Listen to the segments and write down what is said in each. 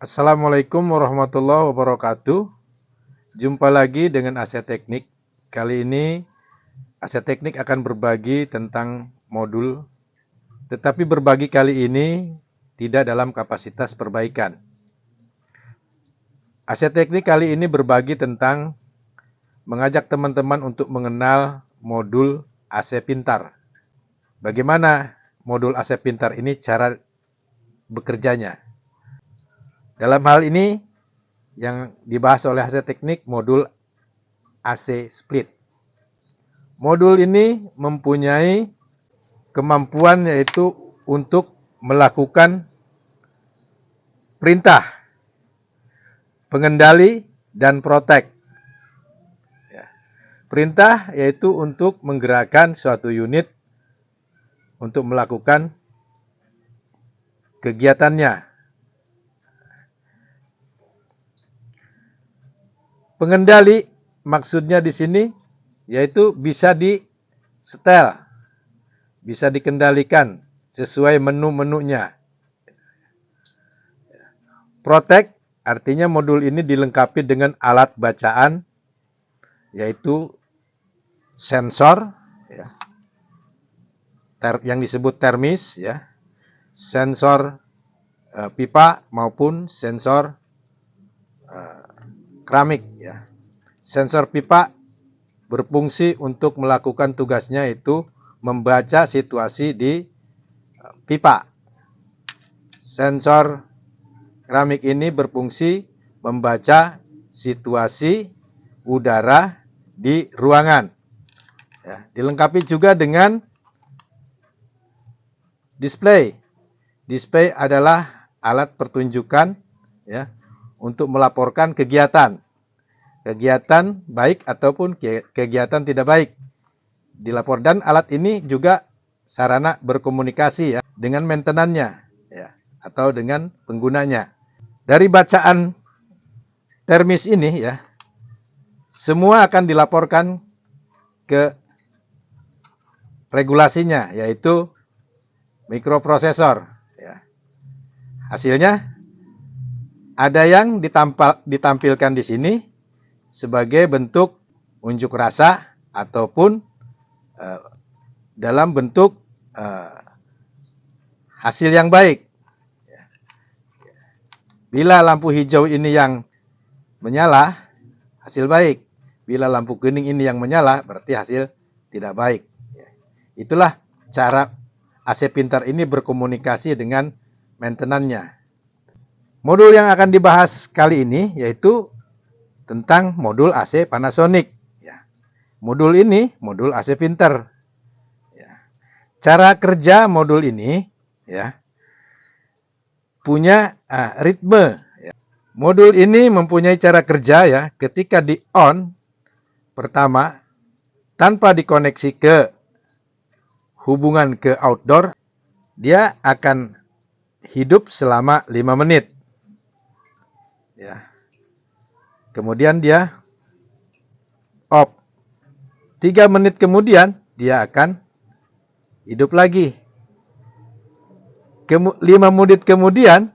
Assalamualaikum warahmatullahi wabarakatuh. Jumpa lagi dengan Aset Teknik. Kali ini Aset Teknik akan berbagi tentang modul, tetapi berbagi kali ini tidak dalam kapasitas perbaikan. Aset Teknik kali ini berbagi tentang mengajak teman-teman untuk mengenal modul AC Pintar. Bagaimana modul AC Pintar ini cara bekerjanya? Dalam hal ini yang dibahas oleh Aset Teknik modul AC Split. Modul ini mempunyai kemampuan yaitu untuk melakukan perintah, pengendali, dan protect. Perintah yaitu untuk menggerakkan suatu unit untuk melakukan kegiatannya. Pengendali maksudnya di sini yaitu bisa di-setel, bisa dikendalikan sesuai menu-menunya. Protect artinya modul ini dilengkapi dengan alat bacaan yaitu sensor yang disebut termis, sensor pipa maupun sensor keramik. Sensor pipa berfungsi untuk melakukan tugasnya yaitu membaca situasi di pipa. Sensor keramik ini berfungsi membaca situasi udara di ruangan. Dilengkapi juga dengan display. Display adalah alat pertunjukan untuk melaporkan kegiatan baik ataupun kegiatan tidak baik dilapor, dan alat ini juga sarana berkomunikasi dengan maintenance-nya atau dengan penggunanya. Dari bacaan termis ini semua akan dilaporkan ke regulasinya yaitu mikroprosesor. Hasilnya ada yang ditampilkan di sini sebagai bentuk unjuk rasa ataupun dalam bentuk hasil yang baik. Bila lampu hijau ini yang menyala, hasil baik. Bila lampu kuning ini yang menyala, berarti hasil tidak baik. Itulah cara AC Pintar ini berkomunikasi dengan maintenance-nya. Modul yang akan dibahas kali ini yaitu tentang modul AC Panasonic. Modul ini modul AC Pintar. Cara kerja modul ini punya ritme. Modul ini mempunyai cara kerja ketika di on pertama tanpa dikoneksi ke hubungan ke outdoor, dia akan hidup selama 5 menit. Kemudian dia off. 3 menit kemudian dia akan hidup lagi. 5 menit kemudian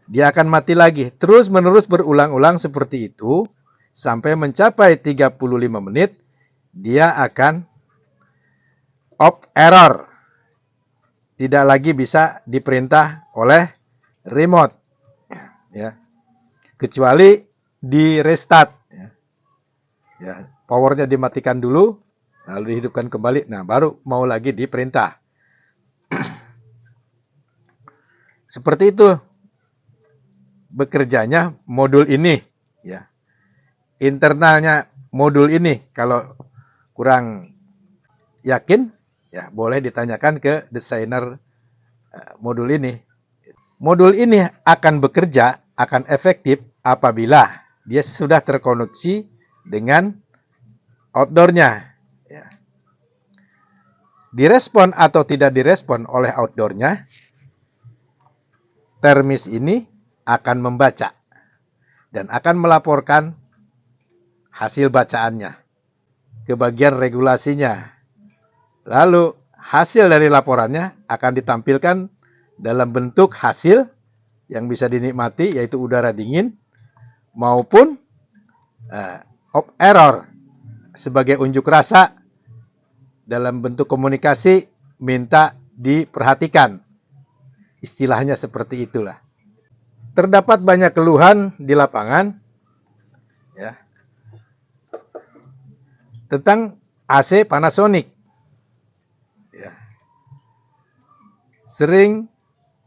dia akan mati lagi. Terus menerus berulang-ulang seperti itu sampai mencapai 35 menit dia akan off error. Tidak lagi bisa diperintah oleh remote. Kecuali di restart. Powernya dimatikan dulu, lalu dihidupkan kembali. Nah, baru mau lagi diperintah. Seperti itu bekerjanya modul ini. Internalnya modul ini kalau kurang yakin, boleh ditanyakan ke desainer modul ini. Modul ini akan bekerja, akan efektif apabila dia sudah terkoneksi dengan outdoornya. Direspon atau tidak direspon oleh outdoornya, termis ini akan membaca dan akan melaporkan hasil bacaannya ke bagian regulasinya. Lalu hasil dari laporannya akan ditampilkan dalam bentuk hasil yang bisa dinikmati, yaitu udara dingin, maupun error sebagai unjuk rasa dalam bentuk komunikasi minta diperhatikan. Istilahnya seperti itulah. Terdapat banyak keluhan di lapangan ya, tentang AC Panasonic. Ya. Sering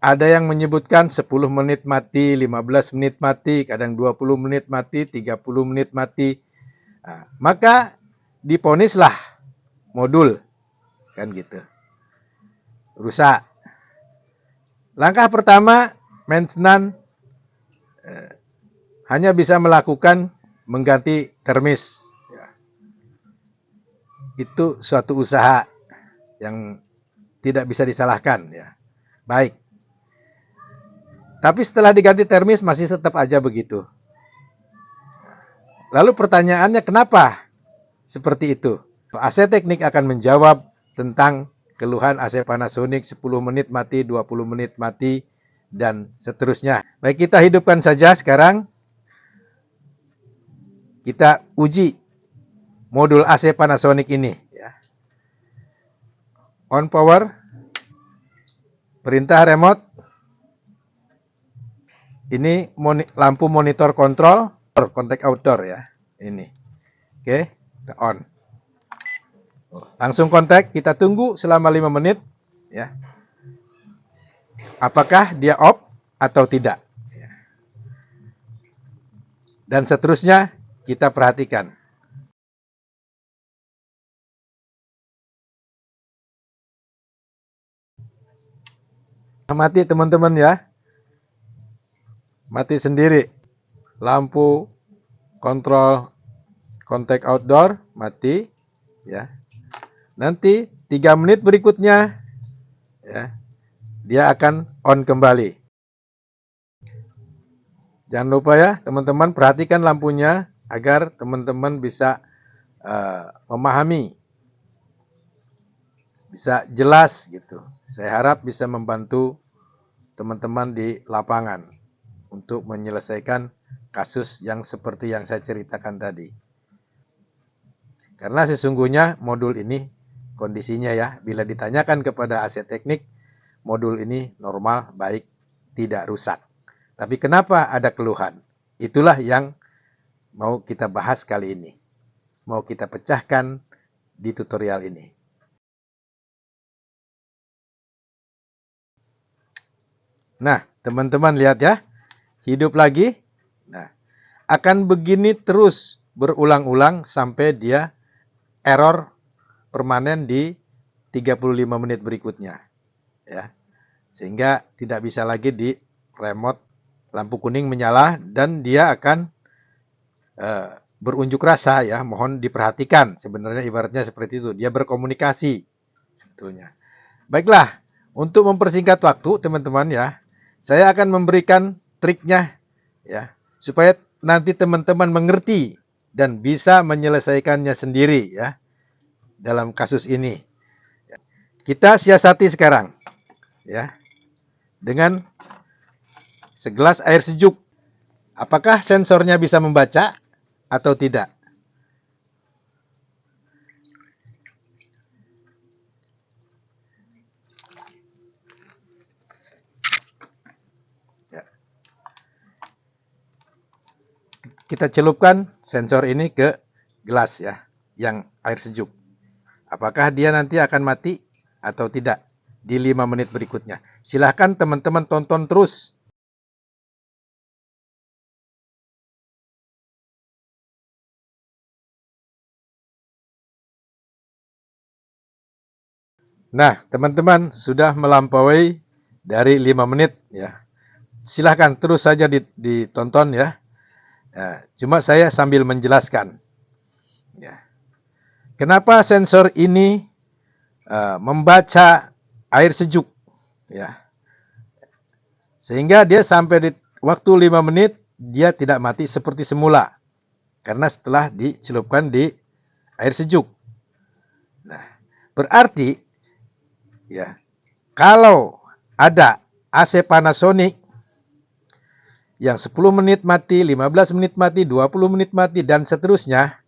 ada yang menyebutkan 10 menit mati, 15 menit mati, kadang 20 menit mati, 30 menit mati. Nah, maka diponislah modul, kan gitu, rusak. Langkah pertama, maintenance hanya bisa melakukan mengganti termis. Ya. Itu suatu usaha yang tidak bisa disalahkan. Ya. Baik. Tapi setelah diganti termis masih tetap aja begitu. Lalu pertanyaannya kenapa seperti itu? AC Teknik akan menjawab tentang keluhan AC Panasonic 10 menit mati, 20 menit mati, dan seterusnya. Baik, kita hidupkan saja sekarang. Kita uji modul AC Panasonic ini. Ya. On power, perintah remote. Ini lampu monitor kontrol, kontak outdoor ya. Ini. Oke, kita on. Langsung kontak, kita tunggu selama 5 menit. Ya. Apakah dia off atau tidak. Dan seterusnya kita perhatikan. Mati teman-teman ya. Mati sendiri. Lampu kontrol kontak outdoor mati ya. Nanti 3 menit berikutnya ya, dia akan on kembali. Jangan lupa ya teman-teman, perhatikan lampunya agar teman-teman bisa memahami, bisa jelas gitu. Saya harap bisa membantu teman-teman di lapangan untuk menyelesaikan kasus yang seperti yang saya ceritakan tadi. Karena sesungguhnya modul ini kondisinya ya, bila ditanyakan kepada AC Teknik, modul ini normal, baik, tidak rusak. Tapi kenapa ada keluhan? Itulah yang mau kita bahas kali ini. Mau kita pecahkan di tutorial ini. Nah, teman-teman lihat ya. Hidup lagi. Nah, akan begini terus berulang-ulang sampai dia error permanen di 35 menit berikutnya. Ya. Sehingga tidak bisa lagi di remote, lampu kuning menyala dan dia akan berunjuk rasa ya, mohon diperhatikan. Sebenarnya ibaratnya seperti itu, dia berkomunikasi sebetulnya. Baiklah, untuk mempersingkat waktu teman-teman ya, saya akan memberikan triknya ya, supaya nanti teman-teman mengerti dan bisa menyelesaikannya sendiri ya dalam kasus ini. Kita siasati sekarang ya dengan segelas air sejuk. Apakah sensornya bisa membaca atau tidak? Ya. Kita celupkan sensor ini ke gelas ya, yang air sejuk. Apakah dia nanti akan mati atau tidak di 5 menit berikutnya? Silahkan teman-teman tonton terus. Nah, teman-teman sudah melampaui dari 5 menit ya. Silahkan terus saja ditonton ya. Ya. Cuma saya sambil menjelaskan. Ya. Kenapa sensor ini membaca air sejuk? Ya. Sehingga dia sampai di waktu 5 menit dia tidak mati seperti semula. Karena setelah dicelupkan di air sejuk. Nah, berarti ya, kalau ada AC Panasonic yang 10 menit mati, 15 menit mati, 20 menit mati, dan seterusnya,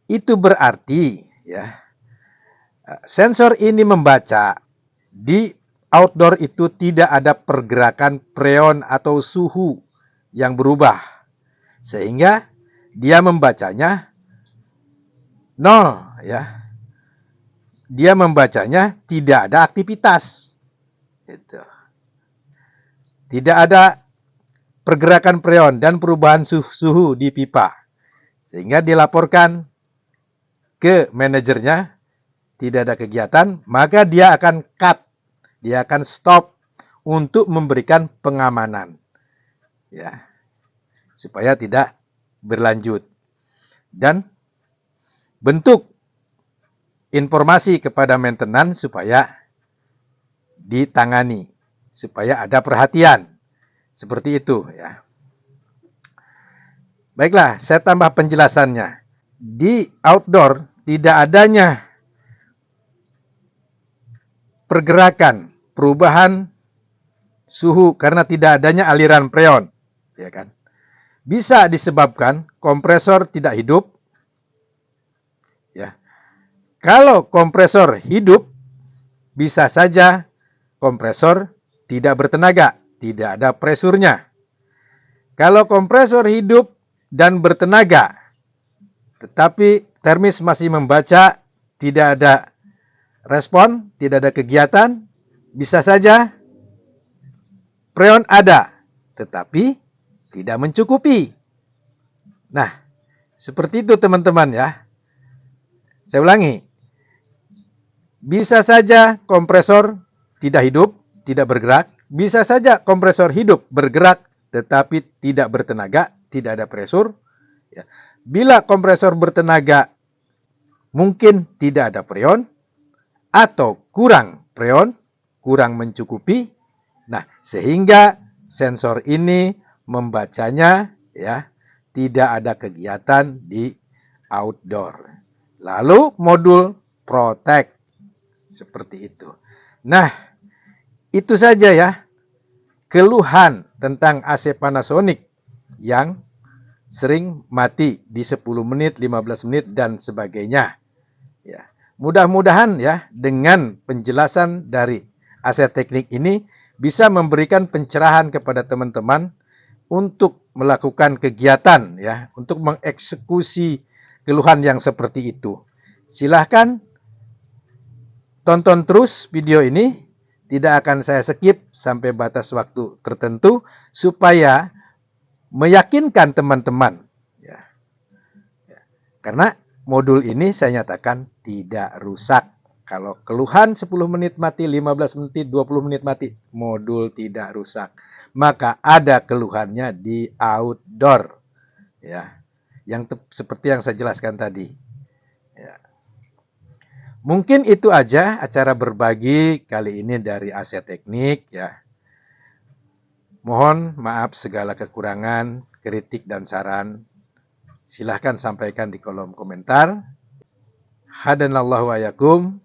itu berarti ya sensor ini membaca di outdoor itu tidak ada pergerakan freon atau suhu yang berubah. Sehingga dia membacanya 0 ya. Dia membacanya tidak ada aktivitas. Gitu. Tidak ada pergerakan freon dan perubahan suhu di pipa. Sehingga dilaporkan ke manajernya, tidak ada kegiatan, maka dia akan cut, dia akan stop untuk memberikan pengamanan. Ya. Supaya tidak berlanjut. Dan bentuk informasi kepada maintenance supaya ditangani, supaya ada perhatian. Seperti itu ya. Baiklah, saya tambah penjelasannya. Di outdoor tidak adanya pergerakan, perubahan suhu karena tidak adanya aliran freon, ya kan? Bisa disebabkan kompresor tidak hidup. Ya. Kalau kompresor hidup, bisa saja kompresor tidak bertenaga, tidak ada presurnya. Kalau kompresor hidup dan bertenaga, tetapi termis masih membaca, tidak ada respon, tidak ada kegiatan, bisa saja freon ada, tetapi tidak mencukupi. Nah, seperti itu teman-teman ya. Saya ulangi. Bisa saja kompresor tidak hidup, tidak bergerak. Bisa saja kompresor hidup, bergerak, tetapi tidak bertenaga, tidak ada presur. Ya. Bila kompresor bertenaga, mungkin tidak ada freon, atau kurang freon, kurang mencukupi. Nah, sehingga sensor ini membacanya ya tidak ada kegiatan di outdoor. Lalu modul protect seperti itu. Nah, itu saja ya keluhan tentang AC Panasonic yang sering mati di 10 menit, 15 menit dan sebagainya. Ya. Mudah-mudahan ya dengan penjelasan dari AC Teknik ini bisa memberikan pencerahan kepada teman-teman untuk melakukan kegiatan ya, untuk mengeksekusi keluhan yang seperti itu. Silahkan tonton terus video ini, tidak akan saya skip sampai batas waktu tertentu supaya meyakinkan teman-teman ya. Karena modul ini saya nyatakan tidak rusak. Kalau keluhan 10 menit mati, 15 menit, 20 menit mati, modul tidak rusak. Maka ada keluhannya di outdoor. Ya. Seperti yang saya jelaskan tadi. Ya. Mungkin itu aja acara berbagi kali ini dari AC Teknik ya. Mohon maaf segala kekurangan, kritik dan saran. Silahkan sampaikan di kolom komentar. Hadanallahu wa yakum.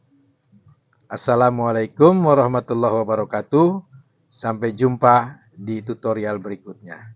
Assalamualaikum warahmatullahi wabarakatuh. Sampai jumpa di tutorial berikutnya.